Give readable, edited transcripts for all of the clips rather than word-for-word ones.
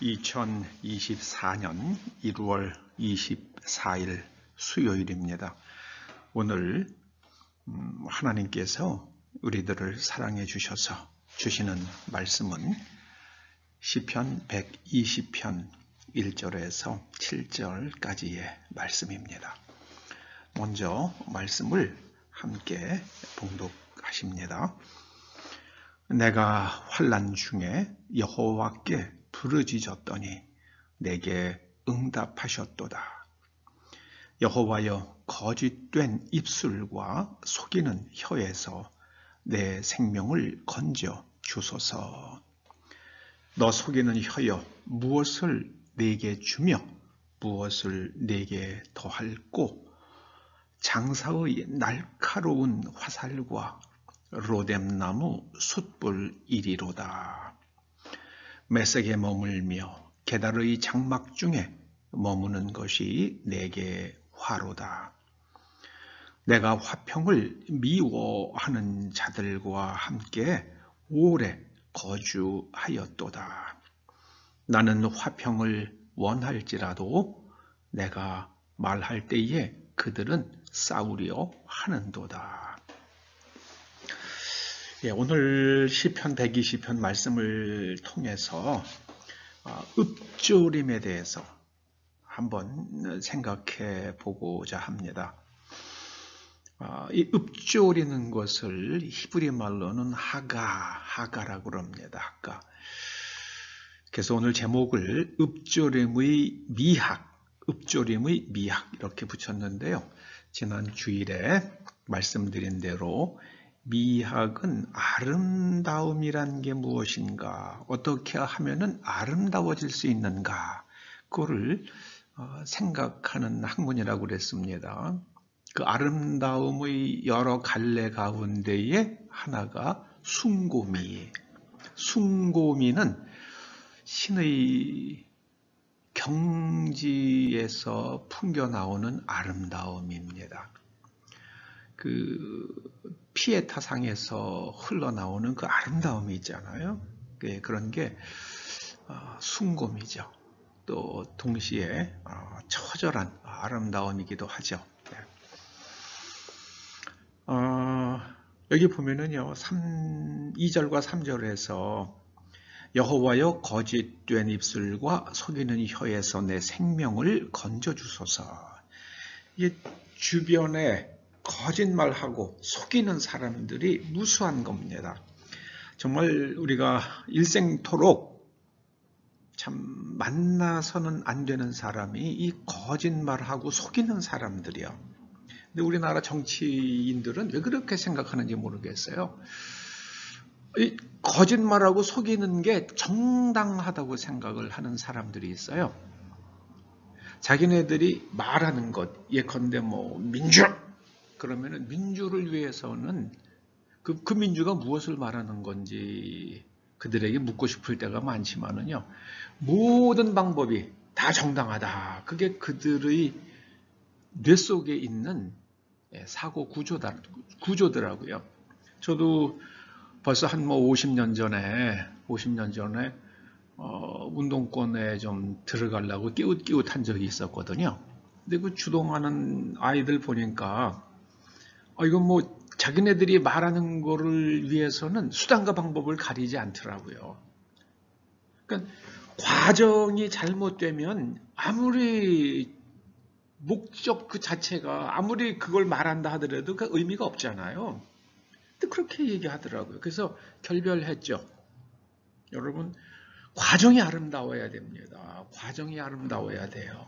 2024년 1월 24일 수요일입니다. 오늘 하나님께서 우리들을 사랑해 주셔서 주시는 말씀은 시편 120편 1절에서 7절까지의 말씀입니다. 먼저 말씀을 함께 봉독하십니다. 내가 환난 중에 여호와께 부르짖었더니 내게 응답하셨도다. 여호와여, 거짓된 입술과 속이는 혀에서 내 생명을 건져 주소서. 너 속이는 혀여, 무엇을 내게 주며 무엇을 내게 더할꼬? 장사의 날카로운 화살과 로뎀나무 숯불 이리로다. 메색에 머물며 게달의 장막 중에 머무는 것이 내게 화로다. 내가 화평을 미워하는 자들과 함께 오래 거주하였도다. 나는 화평을 원할지라도 내가 말할 때에 그들은 싸우려 하는도다. 오늘 시편 120편 말씀을 통해서 읍조림에 대해서 한번 생각해 보고자 합니다. 이 읍조리는 것을 히브리 말로는 하가라고 합니다. 하가. 그래서 오늘 제목을 읍조림의 미학 이렇게 붙였는데요. 지난 주일에 말씀드린 대로 미학은 아름다움이란 게 무엇인가, 어떻게 하면은 아름다워질 수 있는가, 그거를 생각하는 학문이라고 그랬습니다. 그 아름다움의 여러 갈래 가운데에 하나가 숭고미는 신의 경지에서 풍겨나오는 아름다움입니다. 그 피에타상에서 흘러나오는 그 아름다움이 있잖아요. 그런 게 숭고미죠. 또 동시에 처절한 아름다움이기도 하죠. 여기 보면은요, 2절과 3절에서 여호와여, 거짓된 입술과 속이는 혀에서 내 생명을 건져주소서. 이게 주변에 거짓말하고 속이는 사람들이 무수한 겁니다. 정말 우리가 일생토록 참 만나서는 안 되는 사람이 이 거짓말하고 속이는 사람들이요. 근데 우리나라 정치인들은 왜 그렇게 생각하는지 모르겠어요. 이 거짓말하고 속이는 게 정당하다고 생각을 하는 사람들이 있어요. 자기네들이 말하는 것, 예컨대 민주! 그러면은 민주를 위해서는 그 민주가 무엇을 말하는 건지 그들에게 묻고 싶을 때가 많지만은요, 모든 방법이 다 정당하다. 그게 그들의 뇌 속에 있는 사고 구조더라고요. 저도 벌써 한 50년 전에 운동권에 좀 들어가려고 끼웃한 적이 있었거든요. 근데 그 주동하는 아이들 보니까 이건 자기네들이 말하는 거를 위해서는 수단과 방법을 가리지 않더라고요. 그러니까 과정이 잘못되면 아무리 목적 그 자체가 아무리 그걸 말한다 하더라도 그 의미가 없잖아요. 근데 그렇게 얘기하더라고요. 그래서 결별했죠. 여러분, 과정이 아름다워야 됩니다. 과정이 아름다워야 돼요.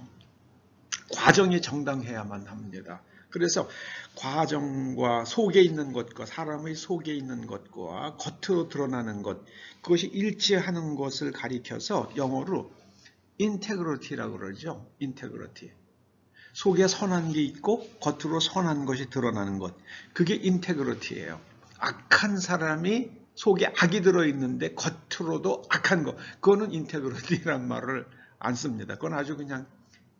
과정이 정당해야만 합니다. 그래서 과정과 속에 있는 것과 사람의 속에 있는 것과 겉으로 드러나는 것, 그것이 일치하는 것을 가리켜서 영어로 인테그리티라고 그러죠. 인테그리티. 속에 선한 게 있고 겉으로 선한 것이 드러나는 것, 그게 인테그리티예요. 악한 사람이 속에 악이 들어있는데 겉으로도 악한 거, 그거는 인테그리티라는 말을 안 씁니다. 그건 아주 그냥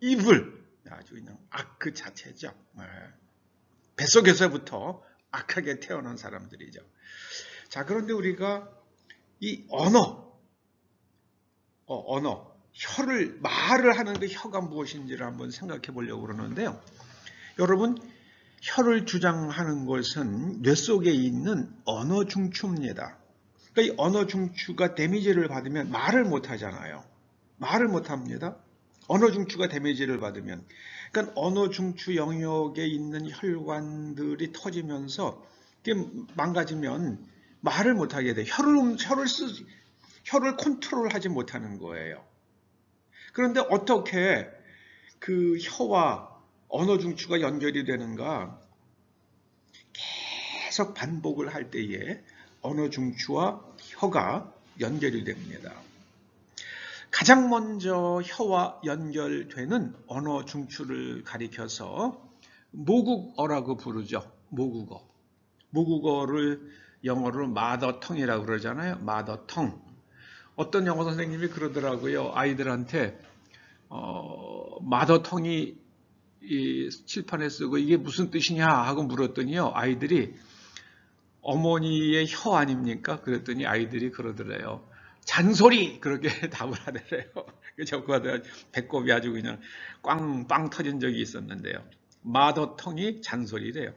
evil, 아주 그냥 악 그 자체죠. 뱃속에서부터 악하게 태어난 사람들이죠. 자, 그런데 우리가 이 언어, 언어, 말을 하는 그 혀가 무엇인지를 한번 생각해 보려고 그러는데요. 여러분, 혀를 주장하는 것은 뇌 속에 있는 언어 중추입니다. 그러니까 이 언어 중추가 데미지를 받으면 말을 못 하잖아요. 말을 못 합니다. 언어 중추가 데미지를 받으면. 그러니까 언어 중추 영역에 있는 혈관들이 터지면서 망가지면 말을 못 하게 돼. 혀를 컨트롤하지 못하는 거예요. 그런데 어떻게 그 혀와 언어 중추가 연결이 되는가? 계속 반복을 할 때에 언어 중추와 혀가 연결이 됩니다. 가장 먼저 혀와 연결되는 언어 중추를 가리켜서 모국어라고 부르죠. 모국어. 모국어를 영어로 마더텅이라고 그러잖아요. 마더텅. 어떤 영어 선생님이 그러더라고요. 아이들한테 마더텅이 이 칠판에 쓰고 이게 무슨 뜻이냐 하고 물었더니요. 아이들이 어머니의 혀 아닙니까? 그랬더니 아이들이 그러더래요. 잔소리! 그렇게 답을 하더래요. 저거 배꼽이 아주 그냥 빵 터진 적이 있었는데요. 마더텅이 잔소리래요.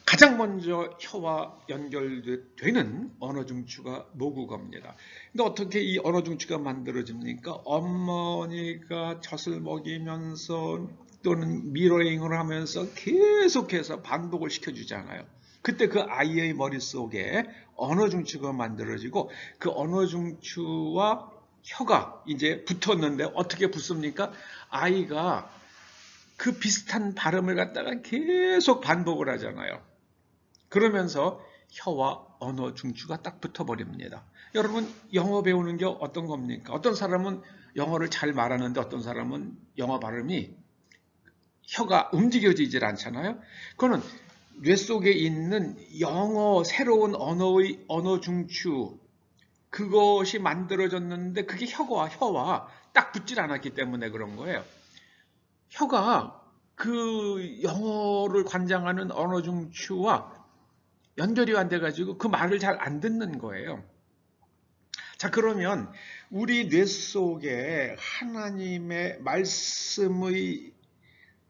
가장 먼저 혀와 연결되는 언어 중추가 모국어입니다. 근데 어떻게 이 언어 중추가 만들어집니까? 어머니가 젖을 먹이면서 또는 미러잉을 하면서 계속해서 반복을 시켜주잖아요. 그때 그 아이의 머릿속에 언어 중추가 만들어지고 그 언어 중추와 혀가 이제 붙었는데 어떻게 붙습니까? 아이가 그 비슷한 발음을 갖다가 계속 반복을 하잖아요. 그러면서 혀와 언어 중추가 딱 붙어버립니다. 여러분, 영어 배우는 게 어떤 겁니까? 어떤 사람은 영어를 잘 말하는데 어떤 사람은 영어 발음이 혀가 움직여지질 않잖아요. 그거는 뇌 속에 있는 새로운 언어의 언어 중추, 그것이 만들어졌는데 그게 혀와 딱 붙질 않았기 때문에 그런 거예요. 혀가 그 영어를 관장하는 언어 중추와 연결이 안 돼가지고 그 말을 잘 안 듣는 거예요. 자, 그러면 우리 뇌 속에 하나님의 말씀의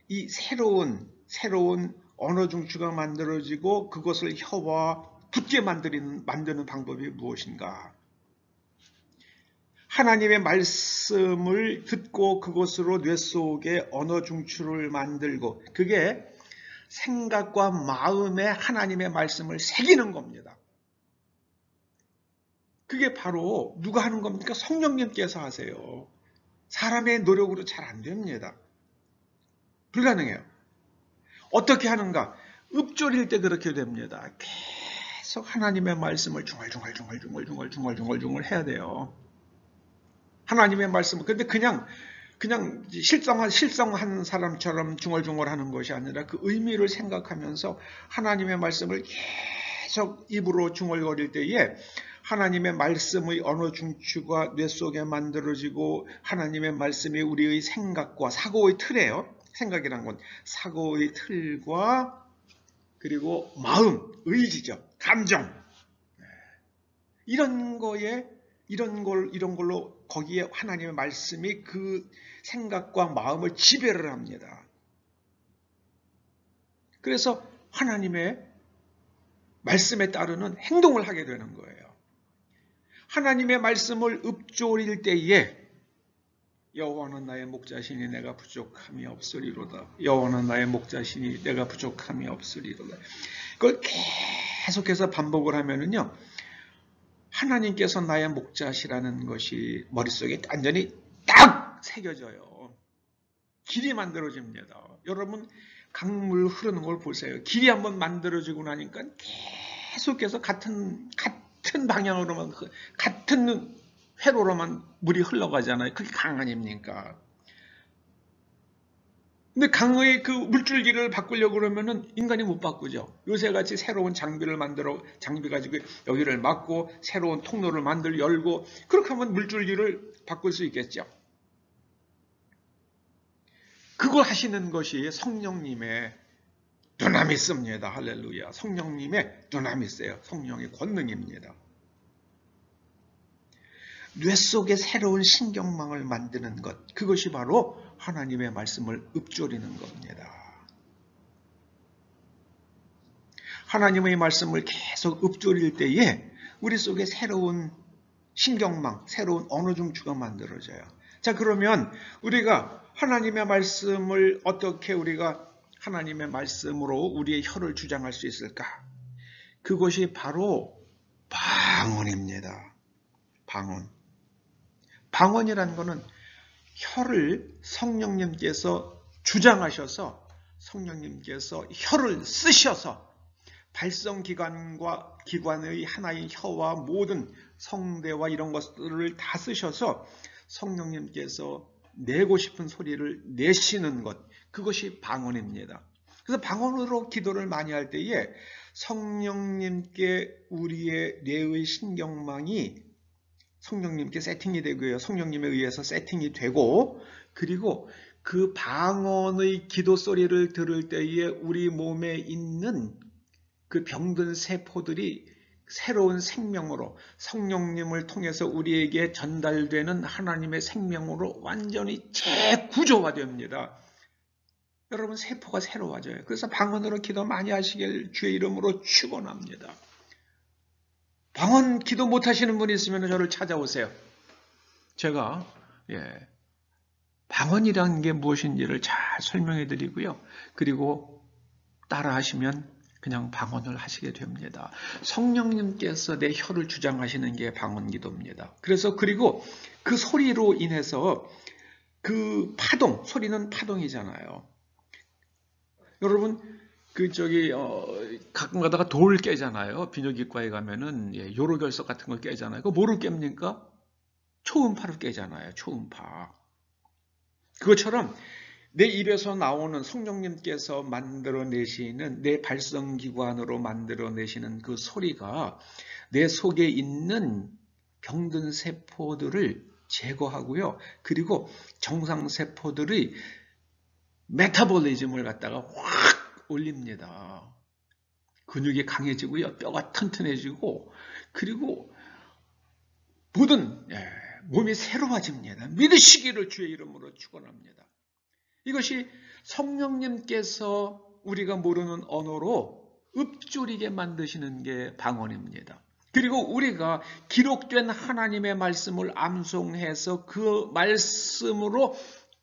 이 새로운 언어 중추가 만들어지고 그것을 혀와 붙게 만드는 방법이 무엇인가? 하나님의 말씀을 듣고 그것으로 뇌 속에 언어 중추를 만들고 그게 생각과 마음에 하나님의 말씀을 새기는 겁니다. 그게 바로 누가 하는 겁니까? 성령님께서 하세요. 사람의 노력으로 잘 안 됩니다. 불가능해요. 어떻게 하는가? 읊조릴 때 그렇게 됩니다. 계속 하나님의 말씀을 중얼중얼 해야 돼요. 하나님의 말씀을. 근데 그냥 실성한 사람처럼 중얼중얼 하는 것이 아니라 그 의미를 생각하면서 하나님의 말씀을 계속 입으로 중얼거릴 때에 하나님의 말씀의 언어 중추가 뇌 속에 만들어지고 하나님의 말씀이 우리의 생각과 사고의 틀이에요. 생각이란 건 사고의 틀과 그리고 마음, 의지죠. 감정. 이런 걸로 거기에 하나님의 말씀이 그 생각과 마음을 지배를 합니다. 그래서 하나님의 말씀에 따르는 행동을 하게 되는 거예요. 하나님의 말씀을 읊조릴 때에 여호와는 나의 목자시니 내가 부족함이 없으리로다. 여호와는 나의 목자시니 내가 부족함이 없으리로다. 그걸 계속해서 반복을 하면은요. 하나님께서 나의 목자시라는 것이 머릿속에 완전히 딱 새겨져요. 길이 만들어집니다. 여러분 강물 흐르는 걸 보세요. 길이 한번 만들어지고 나니까 계속해서 같은 방향으로만 같은 회로로만 물이 흘러가잖아요. 그게 강 아닙니까? 근데 강의 그 물줄기를 바꾸려고 그러면은 인간이 못 바꾸죠. 요새같이 새로운 장비 가지고 여기를 막고 새로운 통로를 열고 그렇게 하면 물줄기를 바꿀 수 있겠죠. 그거 하시는 것이 성령님의 두나미스입니다. 할렐루야. 성령님의 두나미스예요. 성령의 권능입니다. 뇌 속에 새로운 신경망을 만드는 것, 그것이 바로 하나님의 말씀을 읊조리는 겁니다. 하나님의 말씀을 계속 읊조릴 때에 우리 속에 새로운 신경망, 새로운 언어 중추가 만들어져요. 자, 그러면 우리가 하나님의 말씀을 어떻게 우리가 하나님의 말씀으로 우리의 혀를 주장할 수 있을까? 그것이 바로 방언입니다. 방언. 방언이라는 것은 혀를 성령님께서 주장하셔서 성령님께서 혀를 쓰셔서 발성기관과 기관의 하나의 혀와 모든 성대와 이런 것들을 다 쓰셔서 성령님께서 내고 싶은 소리를 내시는 것, 그것이 방언입니다. 그래서 방언으로 기도를 많이 할 때에 성령님께 우리의 뇌의 신경망이 성령님께 세팅이 되고요. 성령님에 의해서 세팅이 되고, 그리고 그 방언의 기도 소리를 들을 때에 우리 몸에 있는 그 병든 세포들이 새로운 생명으로 성령님을 통해서 우리에게 전달되는 하나님의 생명으로 완전히 재구조화됩니다. 여러분, 세포가 새로워져요. 그래서 방언으로 기도 많이 하시길 주의 이름으로 축원합니다. 방언 기도 못하시는 분이 있으면 저를 찾아오세요. 제가 방언이라는 게 무엇인지를 잘 설명해 드리고요. 그리고 따라 하시면 그냥 방언을 하시게 됩니다. 성령님께서 내 혀를 주장하시는 게 방언 기도입니다. 그래서 그리고 그 소리로 인해서 그 파동, 소리는 파동이잖아요. 여러분, 가끔 가다가 돌 깨잖아요. 비뇨기과에 가면은, 요로결석 같은 걸 깨잖아요. 그거 뭐로 깹니까? 초음파로 깨잖아요. 초음파. 그것처럼 내 입에서 나오는 성령님께서 만들어내시는 내 발성기관으로 만들어내시는 그 소리가 내 속에 있는 병든 세포들을 제거하고요. 그리고 정상세포들의 메타볼리즘을 갖다가 확 올립니다. 근육이 강해지고요. 뼈가 튼튼해지고, 그리고 모든 몸이 새로워집니다. 믿으시기를 주의 이름으로 축원합니다. 이것이 성령님께서 우리가 모르는 언어로 읊조리게 만드시는 게 방언입니다. 그리고 우리가 기록된 하나님의 말씀을 암송해서 그 말씀으로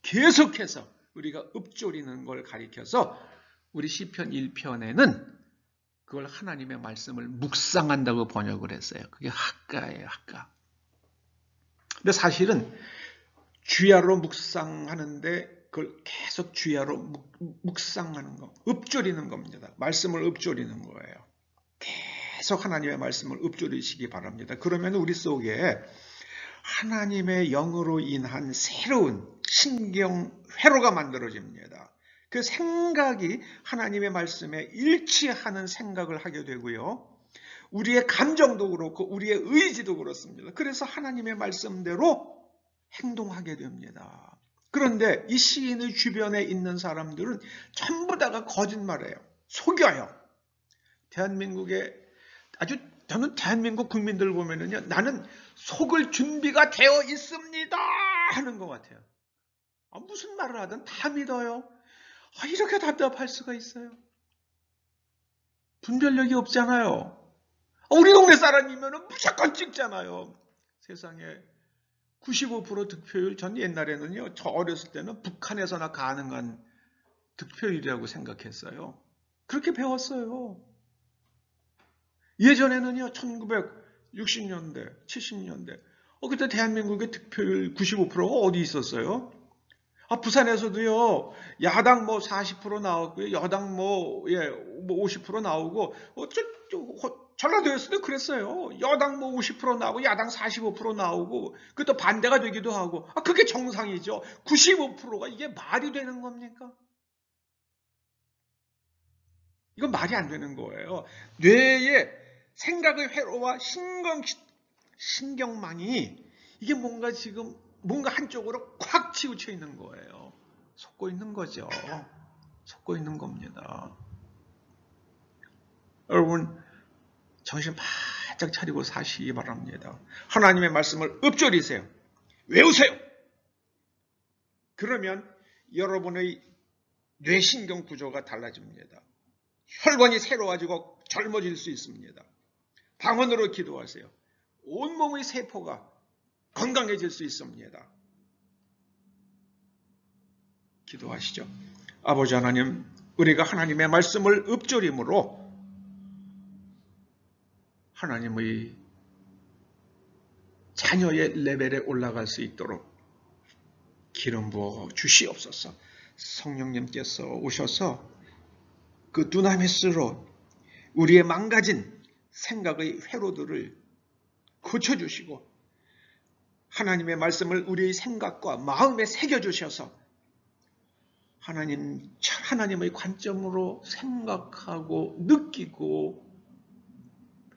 계속해서 우리가 읊조리는 걸 가리켜서 우리 시편 1편에는 그걸 하나님의 말씀을 묵상한다고 번역을 했어요. 그게 학가예요, 학가. 근데 사실은 주야로 묵상하는데 그걸 계속 주야로 묵상하는 거, 읊조리는 겁니다. 말씀을 읊조리는 거예요. 계속 하나님의 말씀을 읊조리시기 바랍니다. 그러면 우리 속에 하나님의 영으로 인한 새로운 신경회로가 만들어집니다. 그 생각이 하나님의 말씀에 일치하는 생각을 하게 되고요. 우리의 감정도 그렇고 우리의 의지도 그렇습니다. 그래서 하나님의 말씀대로 행동하게 됩니다. 그런데 이 시인의 주변에 있는 사람들은 전부 다가 거짓말해요. 속여요. 저는 대한민국 국민들 보면은요, 나는 속을 준비가 되어 있습니다 하는 것 같아요. 무슨 말을 하든 다 믿어요. 이렇게 답답할 수가 있어요. 분별력이 없잖아요. 우리 동네 사람이면 무조건 찍잖아요. 세상에 95% 득표율, 전 옛날에는요, 저 어렸을 때는 북한에서나 가능한 득표율이라고 생각했어요. 그렇게 배웠어요. 예전에는요, 1960년대, 70년대, 그때 대한민국의 득표율 95%가 어디 있었어요? 부산에서도요, 야당 40% 나왔고요, 여당 50% 나오고, 전라도에서도 그랬어요. 여당 50% 나오고, 야당 45% 나오고, 그것도 반대가 되기도 하고, 그게 정상이죠. 95%가 이게 말이 되는 겁니까? 이건 말이 안 되는 거예요. 뇌의 생각의 회로와 신경망이 이게 뭔가 한쪽으로 콱 치우쳐 있는 거예요. 속고 있는 거죠. 속고 있는 겁니다. 여러분, 정신 바짝 차리고 사시기 바랍니다. 하나님의 말씀을 읊조리세요. 외우세요. 그러면 여러분의 뇌신경 구조가 달라집니다. 혈관이 새로워지고 젊어질 수 있습니다. 방언으로 기도하세요. 온몸의 세포가 건강해질 수 있습니다. 기도하시죠. 아버지 하나님, 우리가 하나님의 말씀을 읊조림으로 하나님의 자녀의 레벨에 올라갈 수 있도록 기름 부어 주시옵소서. 성령님께서 오셔서 그 두나미스로 우리의 망가진 생각의 회로들을 고쳐주시고 하나님의 말씀을 우리의 생각과 마음에 새겨주셔서 하나님의 관점으로 생각하고 느끼고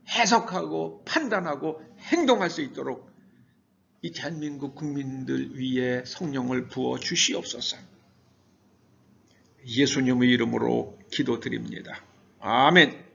해석하고 판단하고 행동할 수 있도록 이 대한민국 국민들 위에 성령을 부어 주시옵소서. 예수님의 이름으로 기도드립니다. 아멘.